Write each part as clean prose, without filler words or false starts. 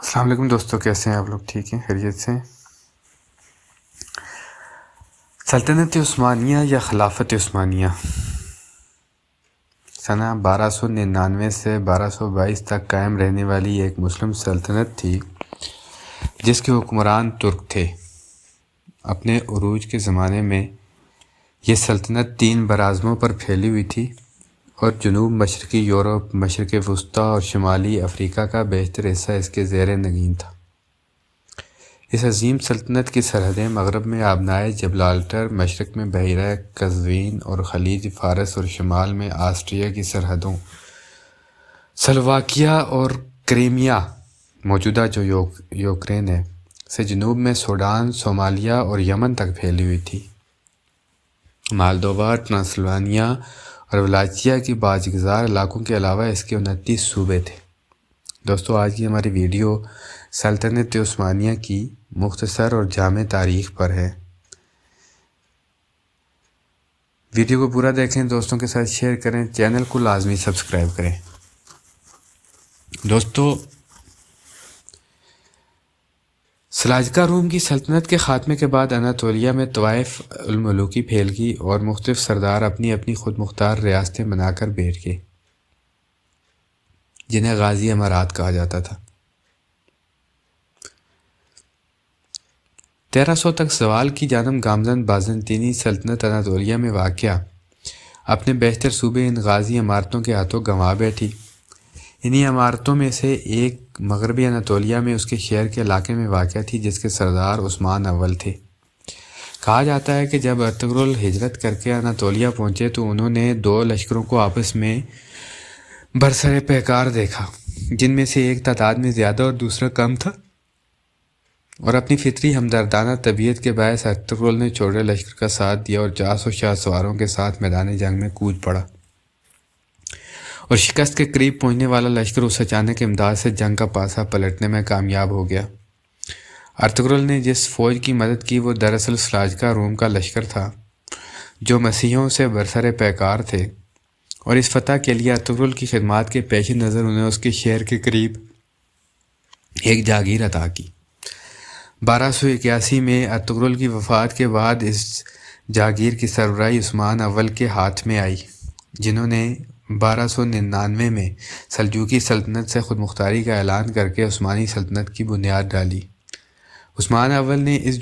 السلام علیکم دوستو، کیسے ہیں آپ لوگ؟ ٹھیک ہیں؟ خیریت سے ہیں؟ سلطنت عثمانیہ یا خلافت عثمانیہ سنہ 1299 سے 1222 تک قائم رہنے والی ایک مسلم سلطنت تھی جس کے حکمران ترک تھے۔ اپنے عروج کے زمانے میں یہ سلطنت 3 براعظموں پر پھیلی ہوئی تھی اور جنوب مشرقی یورپ، مشرق وسطیٰ اور شمالی افریقہ کا بیشتر حصہ اس کے زیر نگین تھا۔ اس عظیم سلطنت کی سرحدیں مغرب میں آبنائے جبرالٹر، مشرق میں بحیرہ قزوین اور خلیج فارس اور شمال میں آسٹریا کی سرحدوں سلوواکیہ اور کریمیا، موجودہ جو یوکرین ہے، سے جنوب میں سوڈان، صومالیہ اور یمن تک پھیلی ہوئی تھی۔ مالدووا، ٹرانسلوانیا اور ولاچیا کی باجگزار علاقوں کے علاوہ اس کے 29 صوبے تھے۔ دوستو، آج کی ہماری ویڈیو سلطنت عثمانیہ کی مختصر اور جامع تاریخ پر ہے۔ ویڈیو کو پورا دیکھیں، دوستوں کے ساتھ شیئر کریں، چینل کو لازمی سبسکرائب کریں۔ دوستو، سلاجقہ روم کی سلطنت کے خاتمے کے بعد اناطولیہ میں طوائف الملوکی پھیل گئی اور مختلف سردار اپنی اپنی خود مختار ریاستیں بنا کر بیٹھ گئے، جنہیں غازی امارات کہا جاتا تھا۔ 1300 تک زوال کی جانب گامزن بازنطینی سلطنت اناطولیہ میں واقع اپنے بیشتر صوبے ان غازی امارتوں کے ہاتھوں گنوا بیٹھی۔ انہی امارتوں میں سے ایک مغربی اناطولیہ میں اس کے شہر کے علاقے میں واقع تھی، جس کے سردار عثمان اول تھے۔ کہا جاتا ہے کہ جب ارطغرل ہجرت کر کے اناطولیہ پہنچے تو انہوں نے 2 لشکروں کو آپس میں برسر پیکار دیکھا، جن میں سے ایک تعداد میں زیادہ اور دوسرا کم تھا، اور اپنی فطری ہمدردانہ طبیعت کے باعث ارطغرل نے چھوٹے لشکر کا ساتھ دیا اور 400 شاہ سواروں کے ساتھ میدان جنگ میں کود پڑا، اور شکست کے قریب پہنچنے والا لشکر اس اچانک امداد سے جنگ کا پاسا پلٹنے میں کامیاب ہو گیا۔ ارطغرل نے جس فوج کی مدد کی وہ دراصل سلاجقہ روم کا لشکر تھا، جو مسیحیوں سے برسر پیکار تھے، اور اس فتح کے لیے ارطغرل کی خدمات کے پیش نظر انہیں اس کے شہر کے قریب ایک جاگیر عطا کی۔ 1281 میں ارطغرل کی وفات کے بعد اس جاگیر کی سربراہی عثمان اول کے ہاتھ میں آئی، جنہوں نے 1299 میں سلجوقی سلطنت سے خود مختاری کا اعلان کر کے عثمانی سلطنت کی بنیاد ڈالی۔ عثمان اول نے اس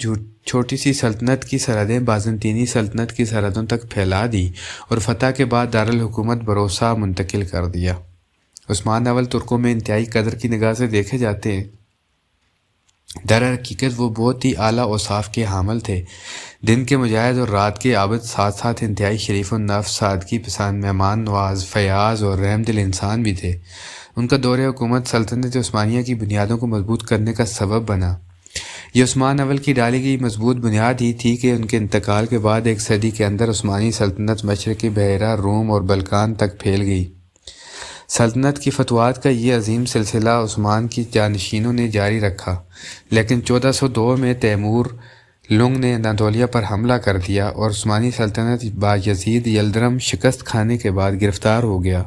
چھوٹی سی سلطنت کی سرحدیں بازنطینی سلطنت کی سرحدوں تک پھیلا دی اور فتح کے بعد دارالحکومت بروسا منتقل کر دیا۔ عثمان اول ترکوں میں انتہائی قدر کی نگاہ سے دیکھے جاتے ہیں۔ در حقیقت وہ بہت ہی اعلیٰ اوصاف کے حامل تھے، دن کے مجاہد اور رات کے عابد، ساتھ ساتھ انتہائی شریف النفس، سادگی پسند، مہمان نواز، فیاض اور رحم دل انسان بھی تھے۔ ان کا دور حکومت سلطنت عثمانیہ کی بنیادوں کو مضبوط کرنے کا سبب بنا۔ یہ عثمان اول کی ڈالی گئی مضبوط بنیاد ہی تھی کہ ان کے انتقال کے بعد 1 صدی کے اندر عثمانی سلطنت مشرقی بحیرہ روم اور بلقان تک پھیل گئی۔ سلطنت کی فتوحات کا یہ عظیم سلسلہ عثمان کی جانشینوں نے جاری رکھا، لیکن 1402 میں تیمور لنگ نے اناطولیہ پر حملہ کر دیا اور عثمانی سلطنت بایزید یلدرم شکست کھانے کے بعد گرفتار ہو گیا۔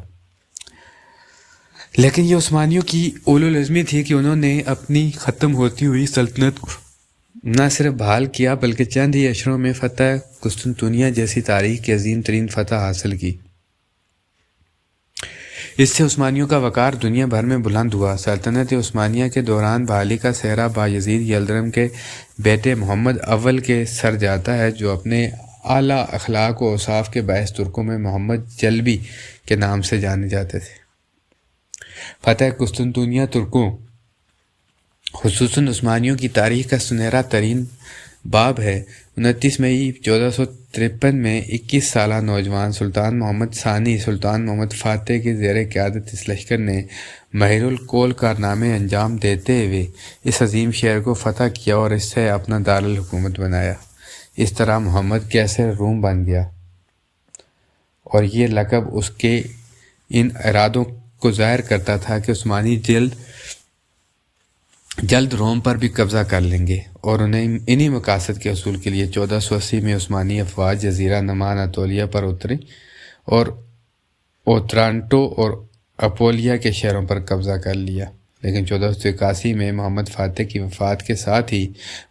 لیکن یہ عثمانیوں کی اولو العزمی تھی کہ انہوں نے اپنی ختم ہوتی ہوئی سلطنت کو نہ صرف بحال کیا بلکہ چند ہی اشروں میں فتح قسطنطنیہ جیسی تاریخ کی عظیم ترین فتح حاصل کی۔ اس سے عثمانیوں کا وقار دنیا بھر میں بلند ہوا۔ سلطنت عثمانیہ کے دوران بحالی کا صحرا بایزید یلدرم کے بیٹے محمد اول کے سر جاتا ہے، جو اپنے اعلیٰ اخلاق و اوصاف کے باعث ترکوں میں محمد چلبی کے نام سے جانے جاتے تھے۔ فتح قسطنطنیہ ترکوں، خصوصاً عثمانیوں کی تاریخ کا سنہرا ترین باب ہے۔ 29 مئی 1453 میں 21 سالہ نوجوان سلطان محمد ثانی، سلطان محمد فاتح کے زیر قیادت اس لشکر نے مہر الکول کارنامے انجام دیتے ہوئے اس عظیم شہر کو فتح کیا اور اس سے اپنا دارالحکومت بنایا۔ اس طرح محمد قیصر روم بن گیا، اور یہ لقب اس کے ان ارادوں کو ظاہر کرتا تھا کہ عثمانی جلد روم پر بھی قبضہ کر لیں گے، اور انہی مقاصد کے حصول کے لیے 1480 میں عثمانی افواج جزیرہ نما اناطولیہ پر اتری اور اوترانٹو اور اپولیا کے شہروں پر قبضہ کر لیا۔ لیکن 1481 میں محمد فاتح کی وفات کے ساتھ ہی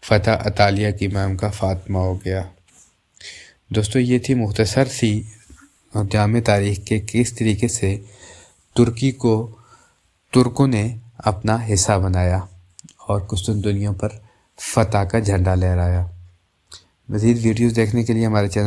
فتح اطالیہ کی مہم کا خاتمہ ہو گیا۔ دوستو یہ تھی مختصر سی اور جامع تاریخ کے کس طریقے سے ترکوں نے اپنا حصہ بنایا اور قسطنطنیہ پر فتح کا جھنڈا لہرایا۔ مزید ویڈیوز دیکھنے کے لیے ہمارے چینل